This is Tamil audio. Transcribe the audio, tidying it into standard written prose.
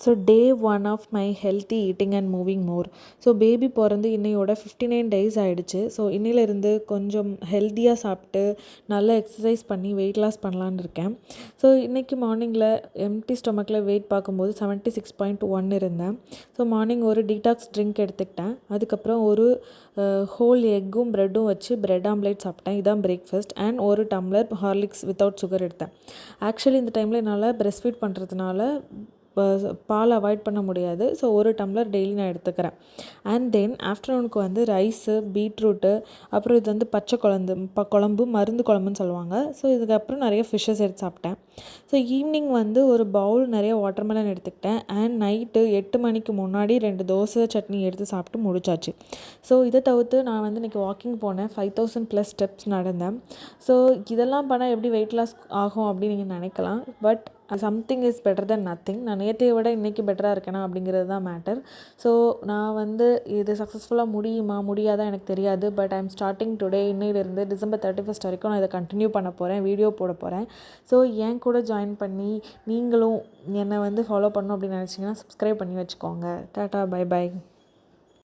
So day 1 of my healthy eating and moving more. So baby பிறந்து இன்னையோட 59 டேஸ் ஆகிடுச்சு. ஸோ இன்னிலேருந்து கொஞ்சம் ஹெல்த்தியாக சாப்பிட்டு நல்லா எக்ஸசைஸ் பண்ணி வெயிட் லாஸ் பண்ணலான்னு இருக்கேன். ஸோ இன்றைக்கி மார்னிங்கில் எம்டி ஸ்டொமக்கில் வெயிட் பார்க்கும்போது 76.1 இருந்தேன். ஸோ மார்னிங் ஒரு டீடாக்ஸ் ட்ரிங்க் எடுத்துக்கிட்டேன். அதுக்கப்புறம் ஒரு ஹோல் எக்கும் ப்ரெட்டும் வச்சு ப்ரெட் ஆம்லேட் சாப்பிட்டேன். இதான் பிரேக்ஃபாஸ்ட். அண்ட் ஒரு டம்ளர் ஹார்லிக்ஸ் வித்தவுட் சுகர் எடுத்தேன். ஆக்சுவலி இந்த டைமில் என்னால் பிரஸ்ட் ஃபீட் பண்ணுறதுனால பால் அவாய்ட் பண்ண முடியாது. ஸோ ஒரு டம்ளர் டெய்லி நான் எடுத்துக்கிறேன். அண்ட் தென் ஆஃப்டர்நூனுக்கு வந்து ரைஸு, பீட்ரூட்டு, அப்புறம் இது வந்து பச்சை குழம்பு மருந்து குழம்புன்னு சொல்லுவாங்க. ஸோ இதுக்கப்புறம் நிறைய ஃபிஷ்ஷஸ் எடுத்து சாப்பிட்டேன். ஸோ ஈவினிங் வந்து ஒரு பவுல் நிறைய வாட்டர்மெலன் எடுத்துக்கிட்டேன். அண்ட் நைட்டு 8 மணிக்கு முன்னாடி 2 தோசை சட்னி எடுத்து சாப்பிட்டு முடிச்சாச்சு. ஸோ இதை தவிர்த்து நான் வந்து இன்றைக்கி வாக்கிங் போனேன். 5000+ ஸ்டெப்ஸ் நடந்தேன். ஸோ இதெல்லாம் பண்ணால் எப்படி வெயிட் லாஸ் ஆகும் அப்படின்னு நீங்கள் நினைக்கலாம். But something is better then nothing. நான் நேற்றைய விட இன்றைக்கி பெட்டராக இருக்கேனா அப்படிங்கிறது தான் மேட்டர். ஸோ நான் வந்து இது சக்ஸஸ்ஃபுல்லாக முடியாதா எனக்கு தெரியாது. But I am starting today. இன்னையிலேருந்து December 31 வரைக்கும் நான் இதை கண்டினியூ பண்ண போகிறேன், வீடியோ போட போகிறேன். ஸோ என் கூட ஜாயின் பண்ணி நீங்களும் என்னை வந்து ஃபாலோ பண்ணணும் அப்படின்னு நினச்சிங்கன்னா சப்ஸ்கிரைப் பண்ணி வச்சுக்கோங்க. டாட்டா, பை பை.